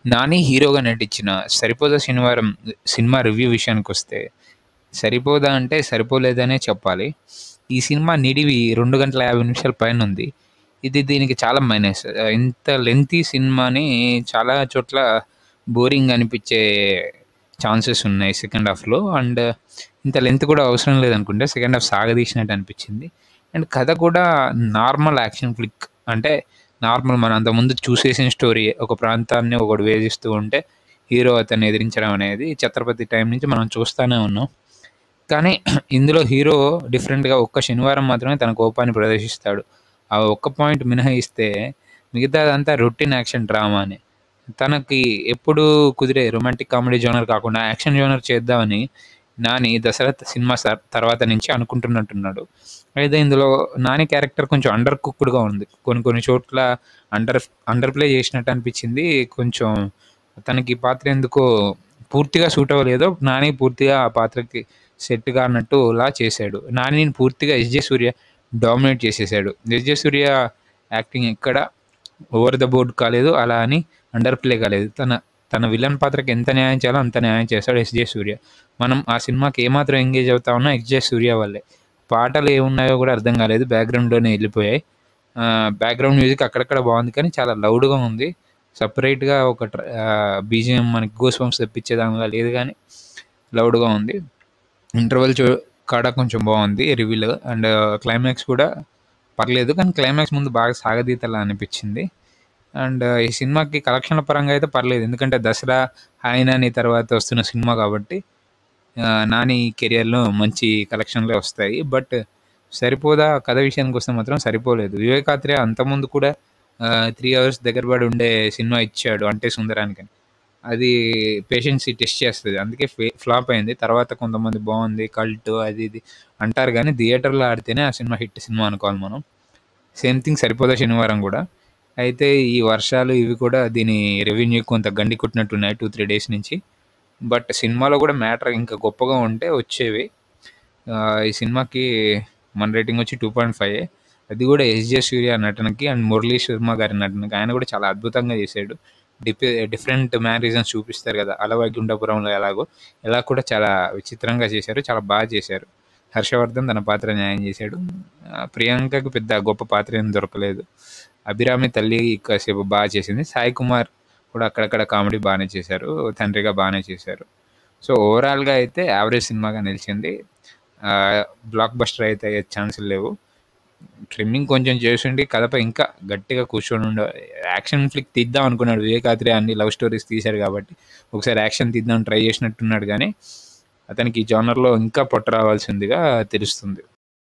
నాని హీరోగా నటించిన 'సరిపోదా శనివారం' సినిమా రివ్యూ విషయానికొస్తే, సరిపోదా అంటే సరిపోలేదనే చెప్పాలి. ఈ సినిమా నిడివి 2 గంటల 50 నిమిషాల పైనుంది. ఇది దీనికి చాలా మైనస్. ఇంత లెంగ్తీ సినిమాని చాలా చోట్ల బోరింగ్ అనిపించే ఛాన్సెస్ ఉన్నాయి సెకండ్ హాఫ్‌లో. అండ్ ఇంత లెంత్ కూడా అవసరం లేదనుకుంటే సెకండ్ హాఫ్ సాగదీసినట్టు అనిపించింది. అండ్ కథ కూడా నార్మల్ యాక్షన్ ఫ్లిక్. అంటే నార్మల్ మనం అంతకుముందు చూసేసిన స్టోరీ. ఒక ప్రాంతాన్ని ఒకడు వేధిస్తూ ఉంటే హీరో అతన్ని ఎదిరించడం అనేది 'ఛత్రపతి' టైం నుంచి మనం చూస్తానే ఉన్నాం. కానీ ఇందులో హీరో డిఫరెంట్‌గా ఒక్క శనివారం మాత్రమే తన కోపాన్ని ప్రదర్శిస్తాడు. ఆ ఒక్క పాయింట్ మినహాయిస్తే మిగతాదంతా రొటీన్ యాక్షన్ డ్రామానే. తనకి ఎప్పుడూ కుదిరే రొమాంటిక్ కామెడీ జోనర్ కాకుండా యాక్షన్ జోనర్ చేద్దామని నాని 'దశరథ్' సినిమా తర్వాత నుంచి అనుకుంటున్నట్టున్నాడు. అయితే ఇందులో నాని క్యారెక్టర్ కొంచెం అండర్ కుక్డ్‌గా ఉంది. కొన్ని కొన్ని చోట్ల అండర్ అండర్ ప్లే చేసినట్టు అనిపించింది. కొంచెం తనకి ఈ పాత్ర ఎందుకో పూర్తిగా సూట్ అవ్వలేదో, నాని పూర్తిగా ఆ పాత్రకి సెట్ కానట్టులా చేశాడు. నానిని పూర్తిగా 'ఎస్.జె. సూర్య' డామినేట్ చేసేసాడు. 'ఎస్.జె. సూర్య' యాక్టింగ్ ఎక్కడ ఓవర్ ద బోర్డ్ కాలేదు. అలా అని అండర్ ప్లే కాలేదు. తన తన విలన్ పాత్రకి ఎంత న్యాయం చేయాలో అంత న్యాయం చేశాడు 'ఎస్.జె. సూర్య'. మనం ఆ సినిమాకి ఏమాత్రం ఎంగేజ్ అవుతా ఉన్నా 'ఎస్.జె. సూర్య' వల్లే. పాటలు ఏమున్నాయో కూడా అర్థం కాలేదు. బ్యాక్‌గ్రౌండ్‌లోనే వెళ్ళిపోయాయి. బ్యాక్‌గ్రౌండ్ మ్యూజిక్ అక్కడక్కడ బాగుంది కానీ చాలా లౌడ్‌గా ఉంది. సెపరేట్‌గా ఒక బీజీఎం మనకి గూస్ బంప్స్ తెప్పించేదానిలా లేదు కానీ లౌడ్‌గా ఉంది. ఇంటర్వెల్ కాడ కొంచెం బాగుంది రివీల్. అండ్ క్లైమాక్స్ కూడా పర్లేదు. కానీ క్లైమాక్స్ ముందు బాగా సాగదీతలా అనిపించింది. అండ్ ఈ సినిమాకి కలెక్షన్ల పరంగా అయితే పర్లేదు. ఎందుకంటే 'దసరా', 'హాయ్ నాని' తర్వాత వస్తున్న సినిమా కాబట్టి నాని కెరియర్‌లో మంచి కలెక్షన్‌లే వస్తాయి. బట్ 'సరిపోదా' కథ విషయానికొస్తే మాత్రం సరిపోలేదు. వివేక్ ఆత్రేయ అంతకుముందు కూడా 3 అవర్స్ దగ్గర పడి ఉండే సినిమా ఇచ్చాడు 'అంటే సుందరానికని'. అది పేషెన్సీ టెస్ట్ చేస్తది. అందుకే ఫ్లాప్ అయింది. తర్వాత కొంతమంది బాగుంది, కల్ట్ అది ఇది అంటారు కానీ థియేటర్‌లో ఆడితేనే ఆ సినిమా హిట్ సినిమా అనుకోవాలి మనం. సేమ్ థింగ్ 'సరిపోదా శనివారం' కూడా. అయితే ఈ వర్షాలు ఇవి కూడా దీని రెవెన్యూ కొంత గండి కొట్టినట్టున్నాయి 2, 3 డేస్ నుంచి. బట్ సినిమాలో కూడా మ్యాటర్ ఇంకా గొప్పగా ఉంటే వచ్చేవి. ఈ సినిమాకి మన రేటింగ్ వచ్చి 2.5. అది కూడా 'ఎస్.జె. సూర్య' నటనకి అండ్ మురళీ శర్మ గారి నటనకి. ఆయన కూడా చాలా అద్భుతంగా చేశాడు. డిఫరెంట్ మ్యానరిజమ్స్ చూపిస్తారు కదా! 'అలవైకుంఠపురంలో' ఎలాగో ఇలా కూడా చాలా విచిత్రంగా చేశారు. చాలా బాగా చేశారు. హర్షవర్ధన్ తన పాత్ర న్యాయం చేశాడు. ప్రియాంకకి పెద్ద గొప్ప పాత్ర ఏం దొరకలేదు. అభిరామి తల్లి కాసేపు బాగా చేసింది. సాయి కుమార్ కూడా అక్కడక్కడ కామెడీ బాగానే చేశారు. తండ్రిగా బాగానే చేశారు. సో ఓవరాల్‌గా అయితే యావరేజ్ సినిమాగా నిలిచింది. బ్లాక్ బస్టర్ అయితే అయ్యే ఛాన్సులు లేవు. ట్రిమ్మింగ్ కొంచెం చేసుండి కథపై ఇంకా గట్టిగా కూర్చొని యాక్షన్ ఫ్లిక్ తీద్దాం అనుకున్నాడు వివేక్ ఆత్రేయ. అన్ని లవ్ స్టోరీస్ తీశాడు కాబట్టి ఒకసారి యాక్షన్ తీద్దాం ట్రై చేసినట్టున్నాడు కానీ అతనికి ఈ జానర్‌లో ఇంకా పట్టు రావాల్సిందిగా తెలుస్తుంది.